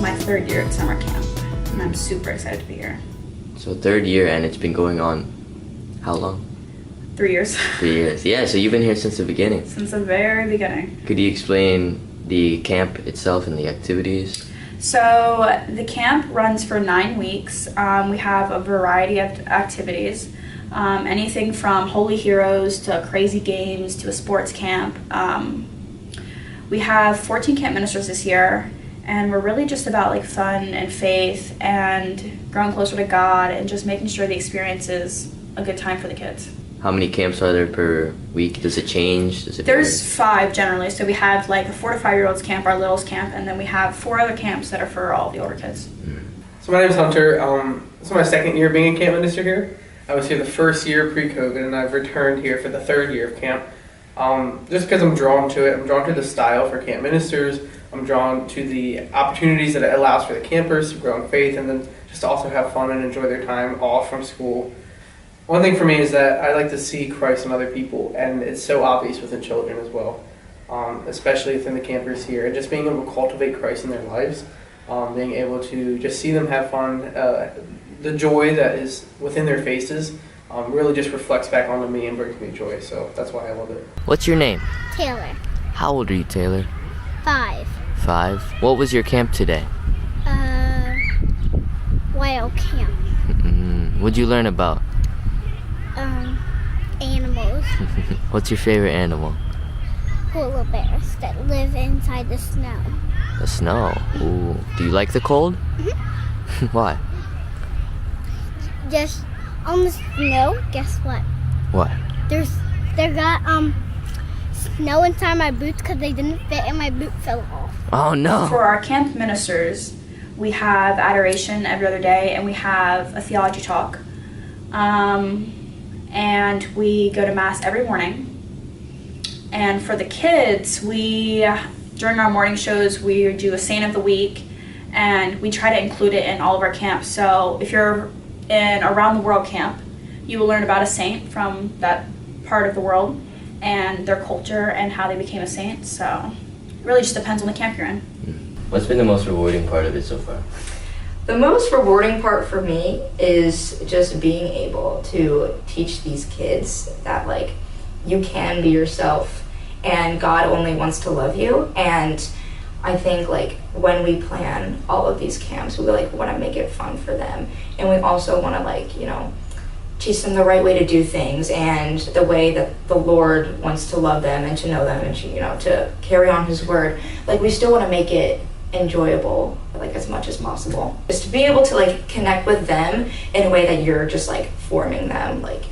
my third year at summer camp, and I'm super excited to be here. So third year, and it's been going on how long? 3 years. 3 years. Yeah, so you've been here since the beginning. Since the very beginning. Could you explain the camp itself and the activities? So the camp runs for 9 weeks. We have a variety of activities. Anything from holy heroes to crazy games to a sports camp. We have 14 camp ministers this year, and we're really just about like fun and faith and growing closer to God and just making sure the experience is a good time for the kids. How many camps are there per week? Does it change? There's 5 generally. So we have like a 4 to 5 year olds camp, our littles camp, and then we have 4 other camps that are for all the older kids. So my name is Hunter. This is my second year being a camp minister here. I was here the first year pre-COVID, and I've returned here for the third year of camp. Just because I'm drawn to it. I'm drawn to the style for camp ministers. I'm drawn to the opportunities that it allows for the campers to grow in faith and then just to also have fun and enjoy their time off from school. One thing for me is that I like to see Christ in other people, and it's so obvious within children as well, especially within the campers here. And just being able to cultivate Christ in their lives, being able to just see them have fun, the joy that is within their faces really just reflects back onto me and brings me joy. So that's why I love it. What's your name? Taylor. How old are you, Taylor? 5. 5. What was your camp today? Wild camp. What'd you learn about? Animals. What's your favorite animal? Polar bears that live inside the snow. The snow. Ooh. Do you like the cold? Why? Just on the snow, guess what? What? There got snow inside my boots because they didn't fit and my boot fell off. Oh no. For our camp ministers, we have adoration every other day, and we have a theology talk. And we go to Mass every morning. And for the kids, during our morning shows, we do a Saint of the Week, and we try to include it in all of our camps. So if you're in Around the World camp, you will learn about a saint from that part of the world and their culture and how they became a saint. So it really just depends on the camp you're in. What's been the most rewarding part of it so far? The most rewarding part for me is just being able to teach these kids that like you can be yourself and God only wants to love you. And I think like when we plan all of these camps, we like want to make it fun for them, and we also want to like teach them the right way to do things and the way that the Lord wants to love them and to know them and to carry on His word. Like we still want to make it enjoyable like as much as possible, just to be able to like connect with them in a way that you're just like forming them like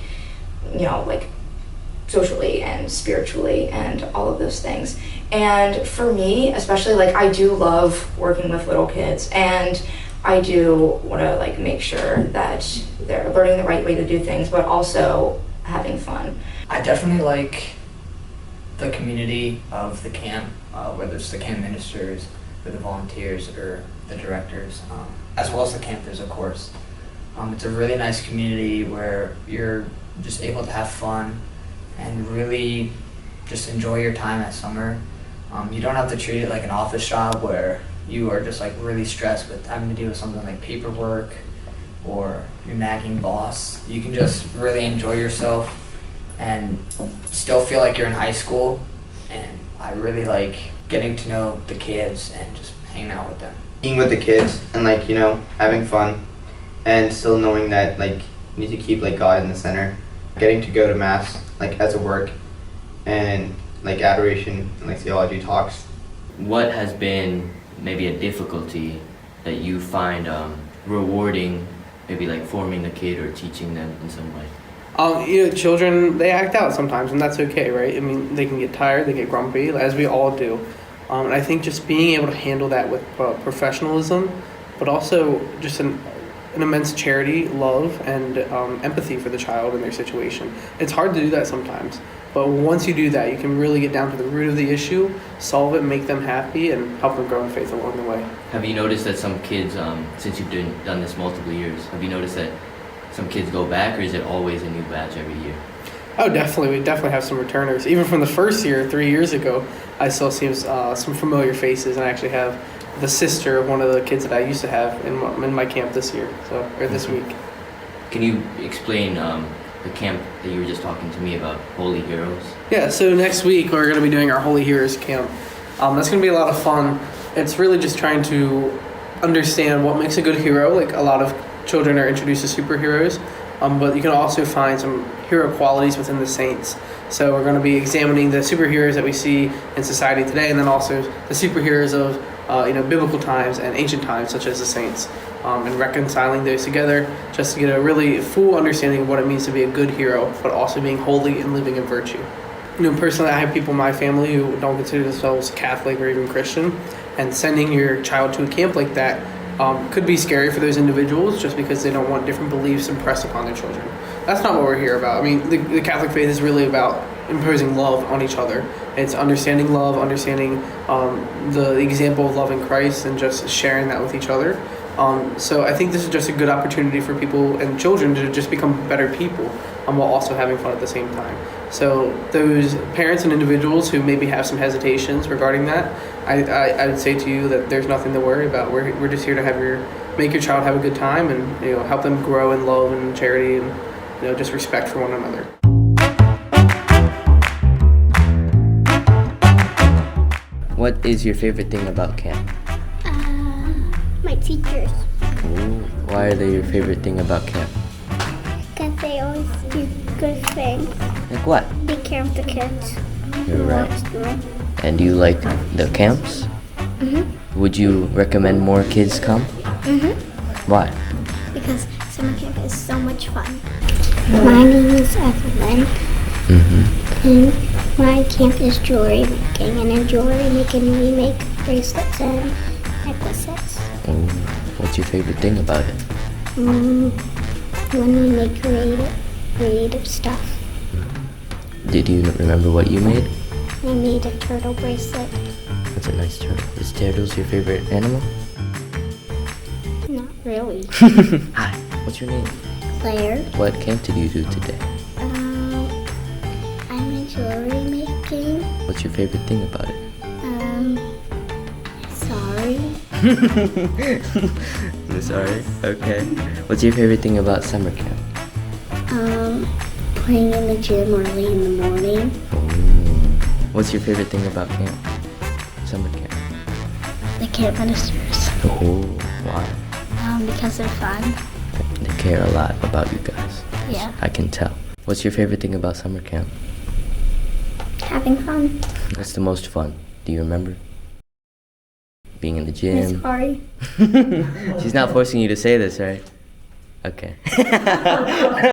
socially and spiritually and all of those things. And for me especially, like I do love working with little kids, and I do want to like make sure that they're learning the right way to do things but also having fun. I definitely like the community of the camp, whether it's the camp ministers or the volunteers or the directors, as well as the campers, of course. It's a really nice community where you're just able to have fun and really just enjoy your time at summer. You don't have to treat it like an office job where you are just like really stressed with having to deal with something like paperwork or your nagging boss. You can just really enjoy yourself and still feel like you're in high school, and I really like getting to know the kids and just hanging out with them. Being with the kids and having fun and still knowing that you need to keep God in the center. Getting to go to Mass as a work and adoration and theology talks. What has been maybe a difficulty that you find rewarding, maybe forming the kid or teaching them in some way? Children, they act out sometimes, and that's okay, right? I mean, they can get tired, they get grumpy, as we all do. And I think just being able to handle that with professionalism, but also just an immense charity, love, and empathy for the child and their situation. It's hard to do that sometimes, but once you do that, you can really get down to the root of the issue, solve it, make them happy, and help them grow in faith along the way. Have you noticed that some kids, since you've done this multiple years, have you noticed that some kids go back, or is it always a new batch every year? Oh, definitely. We definitely have some returners. Even from the first year, 3 years ago, I still see some familiar faces, and I actually have the sister of one of the kids that I used to have in my camp this year, or this week. Can you explain the camp that you were just talking to me about, Holy Heroes? Yeah, so next week we're going to be doing our Holy Heroes camp. That's going to be a lot of fun. It's really just trying to understand what makes a good hero. Like, a lot of children are introduced to superheroes, but you can also find some hero qualities within the saints. So we're going to be examining the superheroes that we see in society today, and then also the superheroes of biblical times and ancient times, such as the saints, and reconciling those together just to get a really full understanding of what it means to be a good hero, but also being holy and living in virtue. Personally, I have people in my family who don't consider themselves Catholic or even Christian, and sending your child to a camp like that could be scary for those individuals just because they don't want different beliefs impressed upon their children. That's not what we're here about. I mean, the Catholic faith is really about imposing love on each other. It's understanding love, understanding the example of love in Christ, and just sharing that with each other. So I think this is just a good opportunity for people and children to just become better people while also having fun at the same time. So those parents and individuals who maybe have some hesitations regarding that, I would say to you that there's nothing to worry about. We're just here to make your child have a good time, and help them grow in love and charity and just respect for one another. What is your favorite thing about camp? My teachers. Ooh, why are they your favorite thing about camp? Because they always do good things. Like what? They care for the kids. You're right. Watch them. And do you like the camps? Mm-hmm. Would you recommend more kids come? Mm-hmm. Why? Because summer camp is so much fun. My name is Evelyn. Mm-hmm. And my camp is jewelry making. And in jewelry making, we make bracelets and necklaces. Ooh, what's your favorite thing about it? When we make creative stuff. Did you remember what you made? I made a turtle bracelet. That's a nice turtle. Is turtles your favorite animal? Not really. Hi, what's your name? Claire. What camp did you do today? I'm in jewelry making. What's your favorite thing about it? Sorry. I'm sorry. Okay. What's your favorite thing about summer camp? Playing in the gym early in the morning. What's your favorite thing about camp? Summer camp. The camp ministers. Oh, why? Because they're fun. They care a lot about you guys. Yeah. I can tell. What's your favorite thing about summer camp? Having fun. What's the most fun? Do you remember? Being in the gym. Sorry. She's not forcing you to say this, right? Okay.